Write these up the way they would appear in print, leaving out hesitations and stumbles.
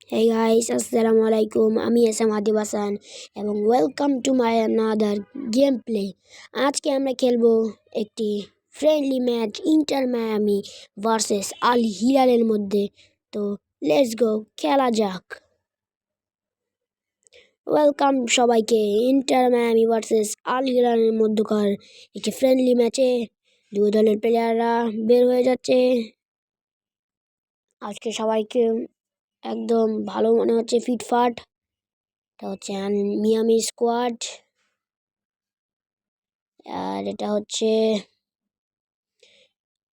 Hey guys, Assalamualaikum. আমি S M Adib Hasan এবং welcome to my another gameplay. আজকে আমরা খেলবো একটি friendly match Inter Miami versus Al হিলালের মধ্যে। তো লেটস গো, খেলা যাক। ওয়েলকাম সবাইকে ইন্টার মায়ামি ভার্সেস আল হিলালের মধ্যকার একটি ফ্রেন্ডলি ম্যাচে। দুই দলের প্লেয়াররা বের হয়ে যাচ্ছে। আজকে সবাইকে একদম ভালো মনে হচ্ছে, ফিটফাট। এটা হচ্ছে মিয়ামি স্কোয়াড, আর এটা হচ্ছে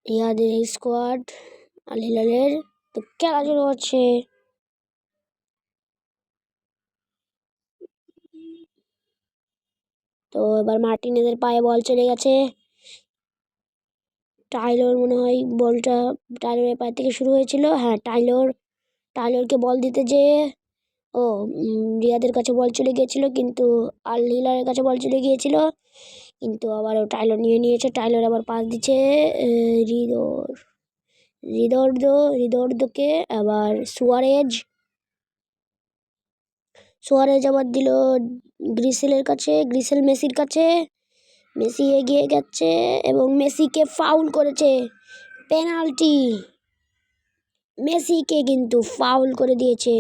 রিয়াদের স্কোয়াড আল হিলালের। তো খেলা শুরু হচ্ছে। তো এবার মার্টিনেজের পায়ে বল চলে গেছে। টাইলর মনে হয় বলটা টাইলরের পায়ে থেকে শুরু হয়েছিল। হ্যাঁ, টাইলরকে বল দিতে যেয়ে রিয়াদের কাছে বল চলে গিয়েছিল, কিন্তু আল হিলালের কাছে বল চলে গিয়েছিল, কিন্তু আবারও টাইলর নিয়ে নিয়েছে। টাইলর আবার পাস দিচ্ছে রিদর্দোকে। আবার সুয়ারেজ আবার দিল গ্রিসেলের কাছে, গ্রিসেল মেসির কাছে। মেসি এগিয়ে গেছে এবং মেসিকে ফাউল করেছে। পেনাল্টি, মেসিকে কিন্তু ফাউল করে দিয়েছে,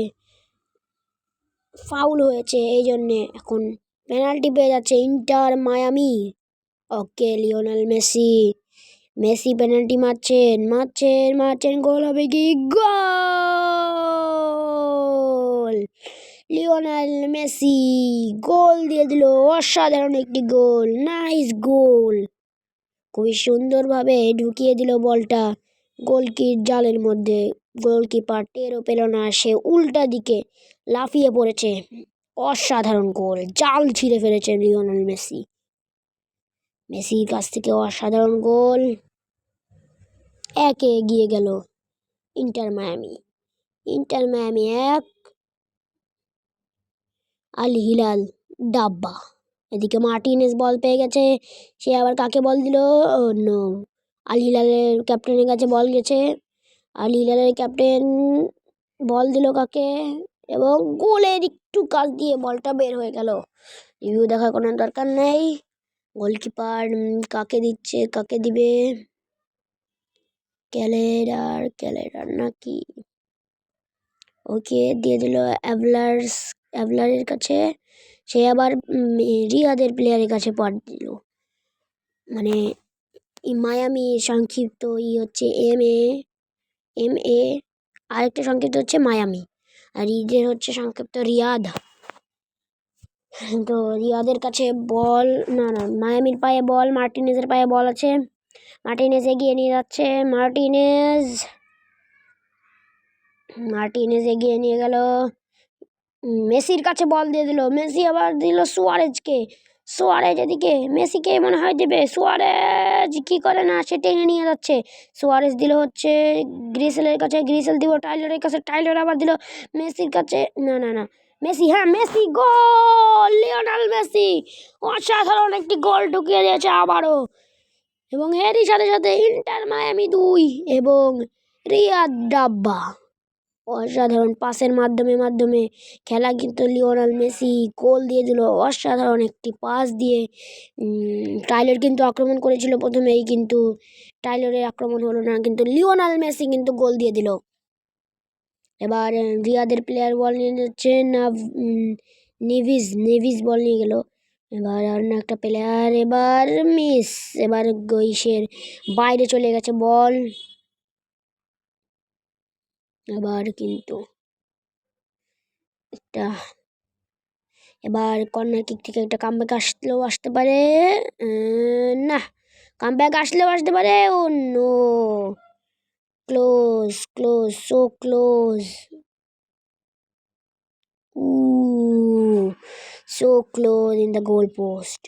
ফাউল হয়েছে, এই জন্যে এখন পেনাল্টি পেয়ে যাচ্ছে ইন্টার মায়ামি। ওকে, লিওনেল মেসি পেনাল্টি মারছেন, গোল হবে কি? গোল! লিওনেল মেসি গোল দিয়ে দিল, অসাধারণ একটি গোল, নাইস গোল। খুবই সুন্দরভাবে ঢুকিয়ে দিল বলটা গোলকির জালের মধ্যে। গোলকিপার টেরও পেল না, সে উল্টা দিকে লাফিয়ে পড়েছে। অসাধারণ গোল, জাল ছিঁড়ে ফেলেছে লিওনেল মেসির কাছ থেকে অসাধারণ গোল। একে এগিয়ে গেল ইন্টার মায়ামি 1, আল হিলাল ডাব্বা। এদিকে মার্টিনেজ বল পেয়ে গেছে, সে আবার কাকে বল দিল? নো, আল হিলালের ক্যাপ্টেনের কাছে বল গেছে। আল হিলালের ক্যাপ্টেন বল দিল কাকে? এবং গোলের একটু কাছ দিয়ে বলটা বের হয়ে গেল। রিভিউ দেখার কোনো দরকার নেই। গোলকিপার কাকে দিচ্ছে, কাকে দিবে? ক্যালেরার নাকি? ওকে, দিয়ে দিল অ্যাভলারের কাছে। সে আবার রিয়াদের প্লেয়ারের কাছে পাঠ দিল। মানে মায়ামি সংক্ষিপ্ত হচ্ছে এম এ, আরেকটা সংক্ষিপ্ত হচ্ছে মায়ামি, আর ঈদের হচ্ছে সংক্ষিপ্ত রিয়াদ। তো রিয়াদের কাছে বল, না, মায়ামির পায়ে বল, মার্টিনেজের পায়ে বল আছে। মার্টিনেজ এগিয়ে নিয়ে যাচ্ছে। মার্টিনেজ এগিয়ে নিয়ে গেল, মেসির কাছে বল দিয়ে দিল। মেসি আবার দিল সুয়ারেজকে। সুয়ারেজ এদিকে মেসিকে মনে হয় দেবে। সুয়ারেজ কি করে না, সে টেনে নিয়ে যাচ্ছে। সুয়ারেজ দিল হচ্ছে গ্রিসেলের কাছে, গ্রিসেল দিব টাইলরের কাছে, টাইলর আবার দিল মেসির কাছে। না, মেসি, হ্যাঁ মেসি, গোল! লিওনেল মেসি অসাধারণ একটি গোল ঢুকিয়ে দিয়েছে আবারও। এবং এরই সাথে সাথে ইন্টার মায়ামি 2 এবং রিয়াদ ডাব্বা। অসাধারণ পাসের মাধ্যমে খেলা কিন্তু লিওনেল মেসি গোল দিয়ে দিল। অসাধারণ একটি পাস দিয়ে টাইলর কিন্তু আক্রমণ করেছিল প্রথমেই, কিন্তু টাইলরের আক্রমণ হলো না, কিন্তু লিওনেল মেসি কিন্তু গোল দিয়ে দিল। এবার রিয়াদের প্লেয়ার বল নিয়ে যাচ্ছে, নেভিস বল নিয়ে গেল। এবার অন্য একটা প্লেয়ার, এবার এবার ইসের বাইরে চলে গেছে বল। এবার কিন্তু এবার কর্নার কিক থেকে একটা কামব্যাক আসতে পারে। না, কামব্যাক আসলেও আসতে পারে। Oh no, close, so close, so close in the goal post,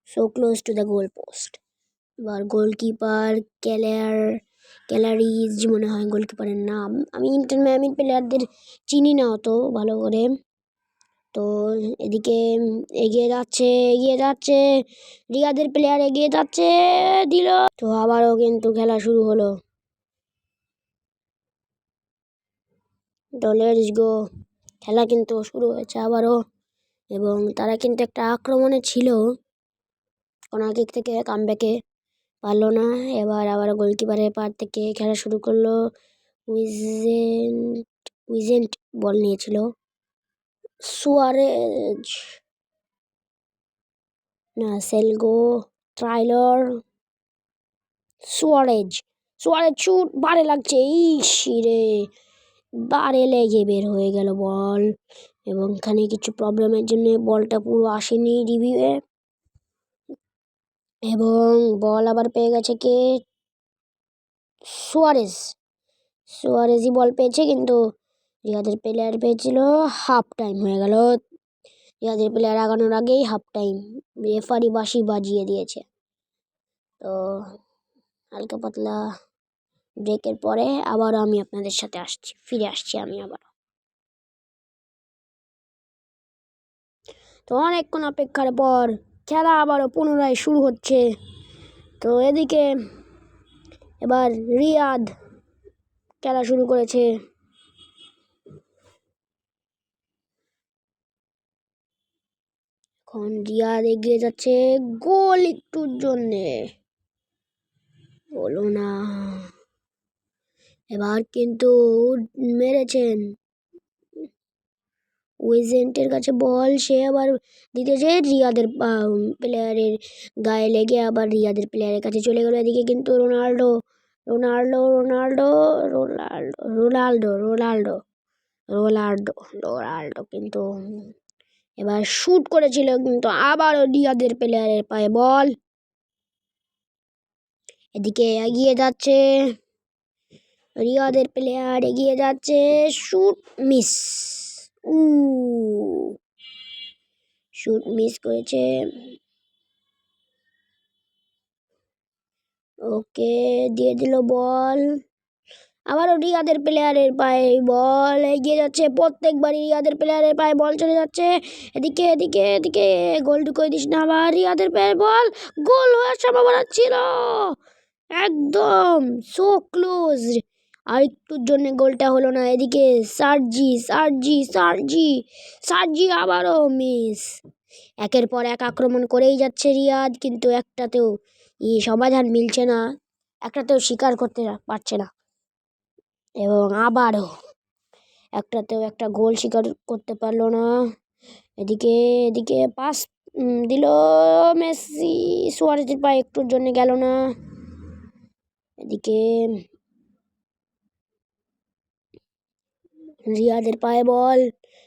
so close to the goal post. এবার গোলকিপার ক্যালারিজ মনে হয় গোলকিপারের নাম। আমি ইন্টার মায়ামির প্লেয়ারদের চিনি না অত ভালো করে। তো এদিকে এগিয়ে যাচ্ছে রিয়াদের প্লেয়ার, এগিয়ে যাচ্ছে, দিল। তো আবারও কিন্তু খেলা শুরু হলো। তো লেটস গো। খেলা কিন্তু শুরু হয়েছে আবারও, এবং তারা কিন্তু একটা আক্রমণে ছিল, কর্নার কিক থেকে কামব্যাকে পারলো না। এবার আবার গোলকিপারের পার থেকে খেলা শুরু করলো। উইজেন্ট উইজেন্ট বল নিয়েছিল। সুয়ারেজ, না সেলগো, ট্রাইলর, সুয়ারেজ সুয়ারেজ শুট, বারে লাগছে, ইস রে, বারে লেগে বের হয়ে গেল বল। এবং এখানে কিছু প্রবলেমের জন্য বলটা পুরো আসেনি রিভিউয়ে, এবং বল আবার পেয়ে গেছে কে, সুয়ারেজ। সুয়ারেজই বল পেয়েছে, কিন্তু রিয়াদের প্লেয়ার পেয়েছিল। হাফ টাইম হয়ে গেল, রিয়াদের প্লেয়ার আগানোর আগেই হাফ টাইম রেফারি বাঁশি বাজিয়ে দিয়েছে। তো হালকা পাতলা ব্রেকের পরে আবারও আমি আপনাদের সাথে ফিরে আসছি আমি আবার। তো অনেকক্ষণ অপেক্ষার পর খেলা আবারও পুনরায় শুরু হচ্ছে। তো এদিকে এবার রিয়াদ খেলা শুরু করেছে। এখন রিয়াদ এগিয়ে যাচ্ছে গোল একটুর জন্যে, বলো না। এবার কিন্তু মেরেছেন উইজেন্টের কাছে বল, সে আবার দিতেছে, রিয়াদের প্লেয়ারের গায়ে লেগে আবার রিয়াদের প্লেয়ারের কাছে চলে গেল। এদিকে কিন্তু Ronaldo Ronaldo Ronaldo Ronaldo Ronaldo Ronaldo Ronaldo Ronaldo কিন্তু এবার শুট করেছিল, কিন্তু আবারও রিয়াদের প্লেয়ারের পায়ে বল। এদিকে এগিয়ে যাচ্ছে রিয়াদের প্লেয়ার, এগিয়ে যাচ্ছে, শুট মিস, শুট মিস করেছে। ওকে দিয়ে দিল বল, আবারও রিয়াদের প্লেয়ারের পায়ে বল, এগিয়ে যাচ্ছে, প্রত্যেকবারই রিয়াদের প্লেয়ারের পায়ে বল চলে যাচ্ছে। এদিকে এদিকে এদিকে গোল ঢুকিয়ে দিস না, আবার রিয়াদের পায়ে বল, গোল হওয়ার সম্ভাবনা ছিল, একদম সো ক্লোজ, আর একটুর জন্য গোলটা হলো না। এদিকে সার্জি সার্জি সার্জি সার্জি আবারও মিস। একের পর এক আক্রমণ করেই যাচ্ছে রিয়াদ, কিন্তু একটাতেও সমাধান মিলছে না, একটাতেও স্বীকার করতে পারছে না, এবং আবারও একটাতেও একটা গোল স্বীকার করতে পারলো না। এদিকে এদিকে পাস দিল মেসি, সুয়ারেজের পায়ে একটুর জন্য গেল না। এদিকে রিয়াদের পায়ে বল,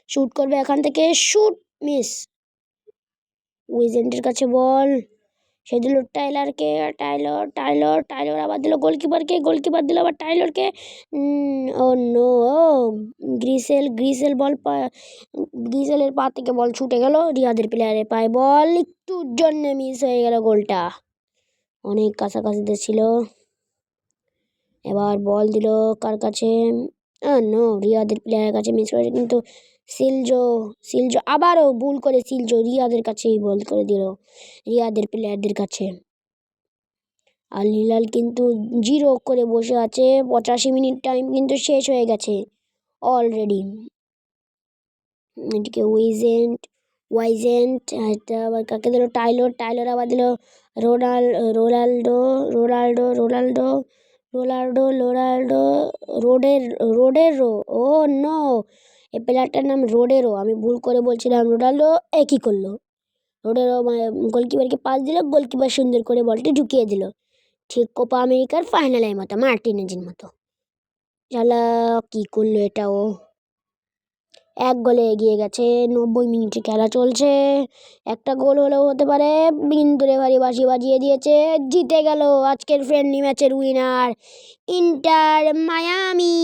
শুট করবে এখান থেকে, শুট মিস। উইজেন্টের কাছে বল, সে দিল টাইলারকে, টাইলর টাইলর টাইলর আবার দিল গোলকিপারকে, গোলকিপার দিল আবার টাইলরকে। ও নো, গ্রিসেল বল গ্রিসেলের পা থেকে বল ছুটে গেল, রিয়াদের প্লেয়ারের পায়ে বল, একটুর জন্য মিস হয়ে গেল গোলটা, অনেক কাছাকাছিতে ছিল। এবার বল দিল কার কাছে, নো, রিয়াদের প্লেয়ারের কাছে মিস করেছে, কিন্তু সিলজো আবারও ভুল করে সিলজো রিয়াদের কাছেই বল করে দিল, রিয়াদের প্লেয়ারদের কাছে। আর হিলাল কিন্তু 0 করে বসে আছে, 85 মিনিট টাইম কিন্তু শেষ হয়ে গেছে অলরেডি। এদিকে ওয়াইজেন্ট এটা আবার কাকে দিল, টাইলর আবার দিল Ronaldo Ronaldo Ronaldo Ronaldo Ronaldo রোডেরো, ও নো, এই প্লেয়ারটার নাম রোডেরো, আমি ভুল করে বলছিলাম রোনাল্ডো, একই করলো। রোডেরো গোলকিপারকে পাস দিল, গোলকিপার সুন্দর করে বলটি ঢুকিয়ে দিল, ঠিক কোপা আমেরিকার ফাইনালের মতো, মার্টিনেজের মতো। চালা কি করলো এটা, ও 1 গোলে এগিয়ে গেছে, 90 মিনিটে খেলা চলছে, একটা গোল হলেও হতে পারে, কিন্তু রেফারি বাঁশি বাজিয়ে দিয়েছে, জিতে গেল আজকের ফ্রেন্ডলি ম্যাচের উইনার ইন্টার মায়ামি।